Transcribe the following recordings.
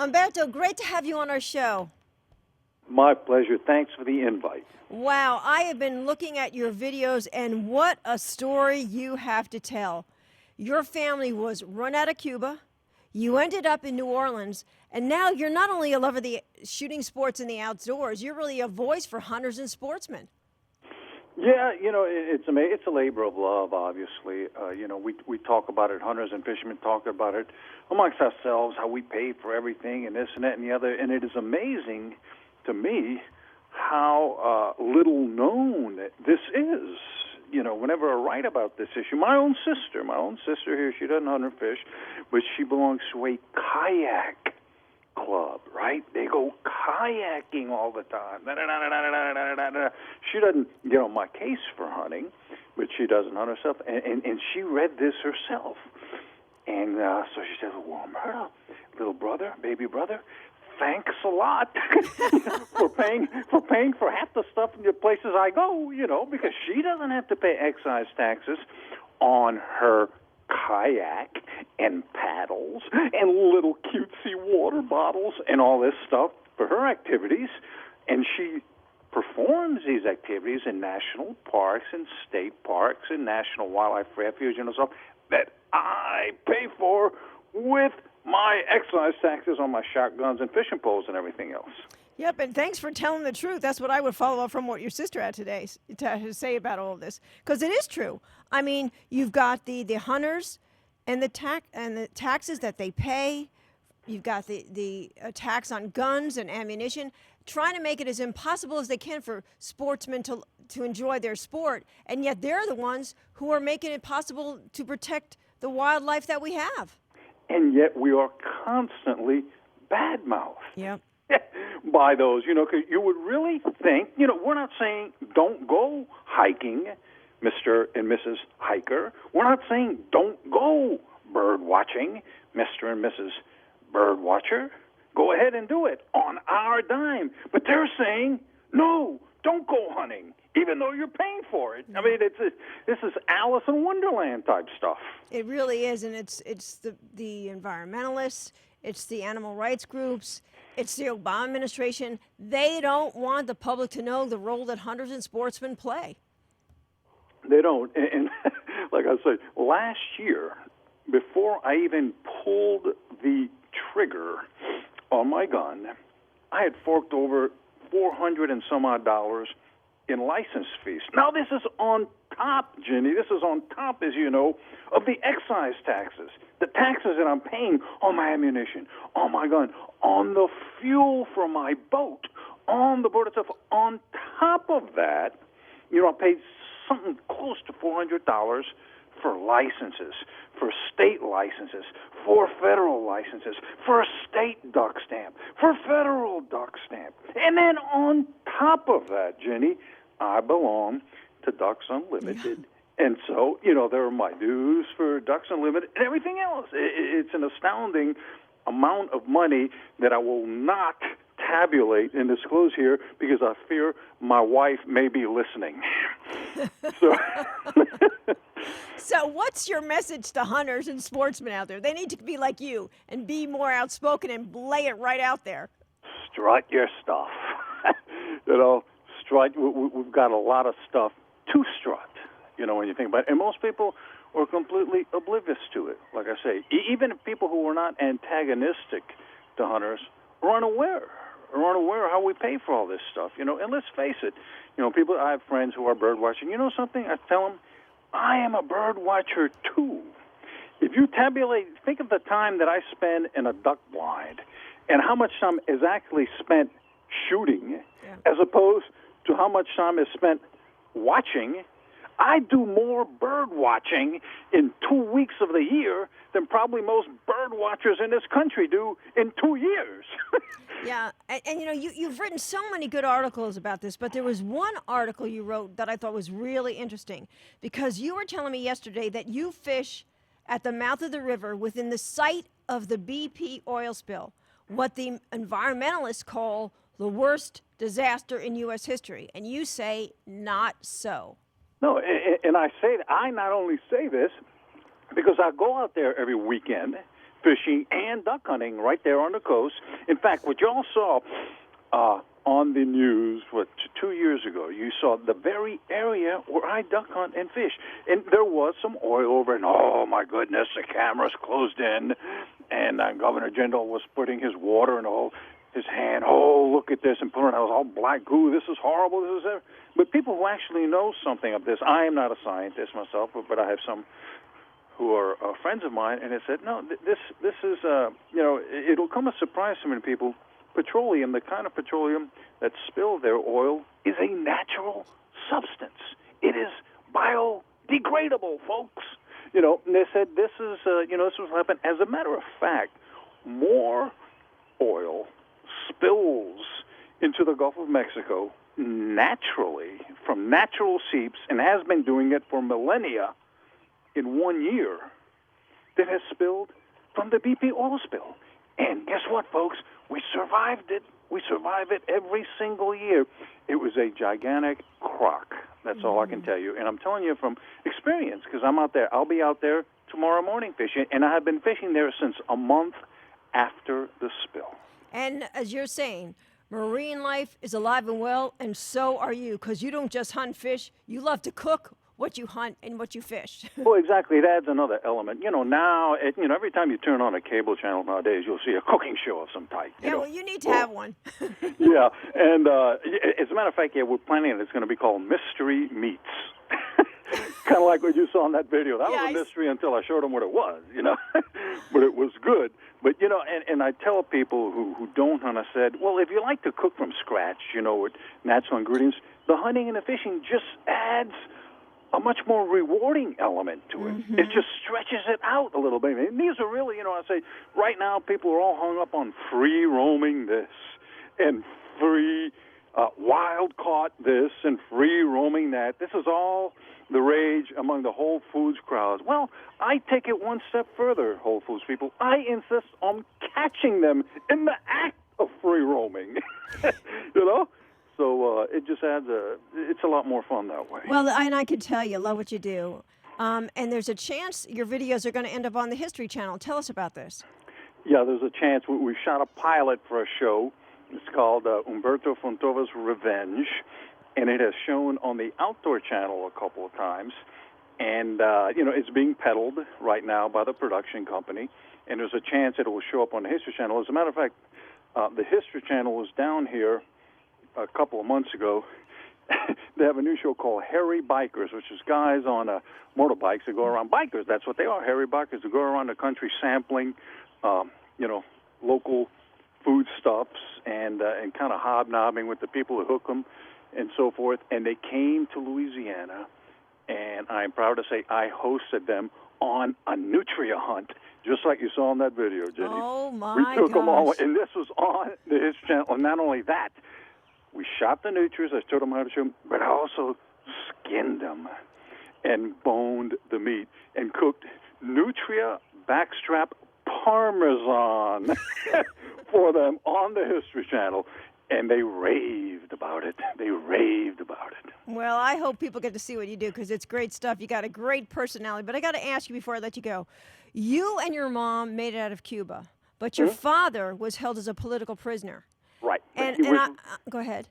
Humberto, great to have you on our show. My pleasure. Thanks for the invite. Wow, I have been looking at your videos, and what a story you have to tell. Your family was run out of Cuba, you ended up in New Orleans, and now you're not only a lover of the shooting sports and the outdoors, you're really a voice for hunters and sportsmen. Yeah, it's a labor of love, obviously. We talk about it, hunters and fishermen talk about it amongst ourselves, how we pay for everything and this and that and the other, and it is amazing to me how little known this is. Whenever I write about this issue, my own sister here, she doesn't hunt or fish, but she belongs to a kayak club, right? They go kayaking all the time. She doesn't get on my case for hunting, but she doesn't hunt herself, and she read this herself. And so she says, well, Myrtle, little brother, baby brother, thanks a lot for paying for half the stuff in the places I go, because she doesn't have to pay excise taxes on her kayak and paddles and little cutesy water bottles and all this stuff for her activities. And she performs these activities in national parks and state parks and national wildlife refuge and stuff that I pay for with my excise taxes on my shotguns and fishing poles and everything else. Yep, and thanks for telling the truth. That's what I would follow up from what your sister had today to say about all of this, because it is true. I mean, you've got the hunters and the taxes that they pay. You've got the tax on guns and ammunition, trying to make it as impossible as they can for sportsmen to enjoy their sport, and yet they're the ones who are making it possible to protect the wildlife that we have. And yet we are constantly badmouthed. Yep. By those, because you would really think, we're not saying don't go hiking, Mr. and Mrs. Hiker. We're not saying don't go bird watching, Mr. and Mrs. Bird Watcher. Go ahead and do it on our dime. But they're saying, no, don't go hunting, even though you're paying for it. I mean, this is Alice in Wonderland type stuff. It really is, and it's the environmentalists, it's the animal rights groups, it's the Obama administration. They don't want the public to know the role that hunters and sportsmen play. They don't. And like I said, last year, before I even pulled the trigger on my gun, I had forked over $400 and some odd in license fees. Now, this is on top, Jenny, this is on top, as you know, of the excise taxes, the taxes that I'm paying on my ammunition, on my gun, on the fuel for my boat, on the boat itself. On top of that, I paid something close to $400 for licenses, for state licenses, for federal licenses, for a state duck stamp, for federal duck stamp. And then on top of that, Jenny, I belong to Ducks Unlimited. And so, there are my dues for Ducks Unlimited and everything else. It's an astounding amount of money that I will not tabulate and disclose here because I fear my wife may be listening. So what's your message to hunters and sportsmen out there? They need to be like you and be more outspoken and lay it right out there. Strut your stuff. Strut. We've got a lot of stuff to strut, when you think about it. And most people are completely oblivious to it. Like I say, even people who are not antagonistic to hunters are unaware how we pay for all this stuff, And let's face it, I have friends who are bird watching. You know something? I tell them, I am a bird watcher too. If you tabulate, think of the time that I spend in a duck blind and how much time is actually spent shooting as opposed to how much time is spent watching. I do more bird watching in 2 weeks of the year than probably most bird watchers in this country do in 2 years. Yeah, and you've written so many good articles about this, but there was one article you wrote that I thought was really interesting because you were telling me yesterday that you fish at the mouth of the river within the site of the BP oil spill, what the environmentalists call the worst disaster in U.S. history, and you say not so. No, and I not only say this because I go out there every weekend fishing and duck hunting right there on the coast. In fact, what you all saw on the news, 2 years ago, you saw the very area where I duck hunt and fish. And there was some oil over, and oh my goodness, the cameras closed in, and Governor Jindal was putting his water in his hand. Oh, look at this, and putting it out all black goo. This is horrible. This is everything. But people who actually know something of this, I am not a scientist myself, but I have some who are friends of mine, and they said, no, this is, it'll come as a surprise to many people. Petroleum, the kind of petroleum that spilled their oil, is a natural substance. It is biodegradable, folks. And they said this is, this was happening. As a matter of fact, more oil spills into the Gulf of Mexico naturally from natural seeps, and has been doing it for millennia in 1 year, than has spilled from the BP oil spill. And guess what, folks? We survived it. We survive it every single year. It was a gigantic crock. That's all I can tell you. And I'm telling you from experience, because I'm out there. I'll be out there tomorrow morning fishing, and I have been fishing there since a month after the spill. And as you're saying, marine life is alive and well, and so are you, because you don't just hunt fish. You love to cook what you hunt and what you fish. Well, exactly. It adds another element. Now, every time you turn on a cable channel nowadays, you'll see a cooking show of some type. Well, you need to have one. Yeah, and as a matter of fact, we're planning it. It's going to be called Mystery Meats. Kind of like what you saw in that video. That was a mystery until I showed them what it was, But it was good. But, and I tell people who don't hunt, I said, well, if you like to cook from scratch, with natural ingredients, the hunting and the fishing just adds a much more rewarding element to it. It just stretches it out a little bit. And these are really, I say, right now people are all hung up on free roaming this and free wild caught this and free roaming that. This is all the rage among the Whole Foods crowds. Well, I take it one step further, Whole Foods people. I insist on catching them in the act of free roaming. So it just adds it's a lot more fun that way. Well, and I can tell you, love what you do. And there's a chance your videos are going to end up on the History Channel. Tell us about this. Yeah, there's a chance. We shot a pilot for a show. It's called Umberto Fontova's Revenge, and it has shown on the Outdoor Channel a couple of times. And, it's being peddled right now by the production company, and there's a chance it will show up on the History Channel. As a matter of fact, the History Channel was down here a couple of months ago. They have a new show called Hairy Bikers, which is guys on motorbikes that go around. Bikers, that's what they are, hairy bikers, that go around the country sampling, local foodstuffs and kind of hobnobbing with the people who hook them and so forth. And they came to Louisiana, and I'm proud to say I hosted them on a nutria hunt, just like you saw in that video, Jenny. Oh, my We took them all, gosh. and this was on the History Channel. And not only that, we shot the nutrias, I showed them how to shoot them, but I also skinned them and boned the meat and cooked nutria backstrap parmesan for them on the History Channel. And they raved about it. Well, I hope people get to see what you do, because it's great stuff. You got a great personality. But I got to ask you before I let you go. You and your mom made it out of Cuba, but your father was held as a political prisoner. Right. Go ahead.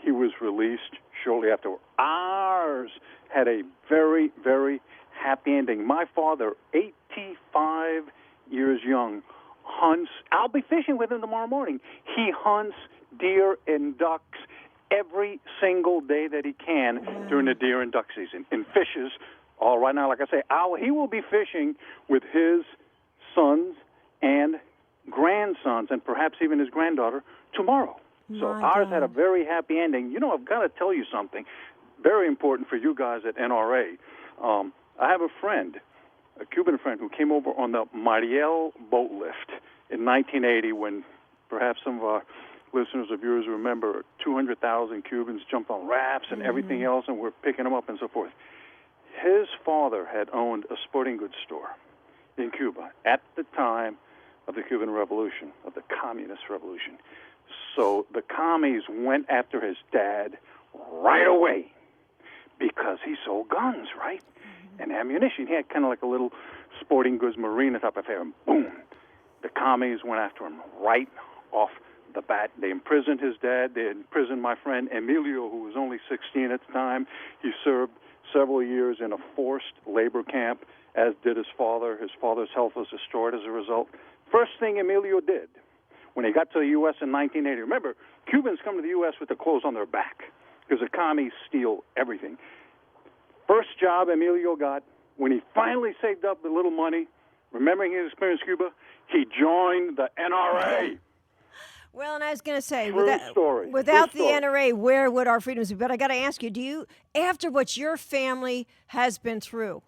He was released shortly after. Ours had a very, very happy ending. My father, 85 years young, hunts. I'll be fishing with him tomorrow morning. He hunts deer and ducks every single day that he can during the deer and duck season, and fishes all right now. Like I say, he will be fishing with his sons and grandsons, and perhaps even his granddaughter, tomorrow. So ours had a very happy ending. I've got to tell you something very important for you guys at NRA. I have a friend, a Cuban friend, who came over on the Mariel boat lift in 1980, when perhaps some of our listeners of yours remember 200,000 Cubans jumped on rafts and everything else, and we're picking them up and so forth. His father had owned a sporting goods store in Cuba at the time of the Cuban Revolution, of the Communist Revolution. So the commies went after his dad right away because he sold guns, right? And ammunition. He had kind of like a little sporting goods marina type affair, and boom, The commies went after him right off the bat. They imprisoned his dad. They imprisoned my friend Emilio, who was only 16 at the time. He served several years in a forced labor camp, as did his father. His father's health was destroyed as a result. First thing Emilio did when he got to the U.S. in 1980, remember, Cubans come to the U.S. with the clothes on their back because the commies steal everything. First job Emilio got, when he finally saved up a little money, remembering his experience in Cuba, he joined the NRA. Well, and I was going to say, True story. without True the story. NRA, where would our freedoms be? But I got to ask you, after what your family has been through,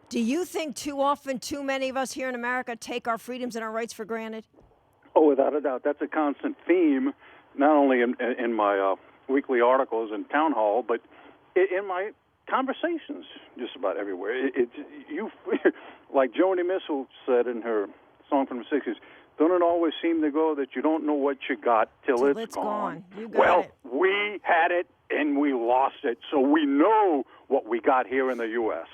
do you think too often, too many of us here in America take our freedoms and our rights for granted? Oh, without a doubt. That's a constant theme, not only in my weekly articles and town hall, but in my conversations just about everywhere. You, like Joni Mitchell said in her song from the 60s, don't it always seem to go that you don't know what you got till it's gone? You got it. We had it and we lost it, so we know what we got here in the U.S.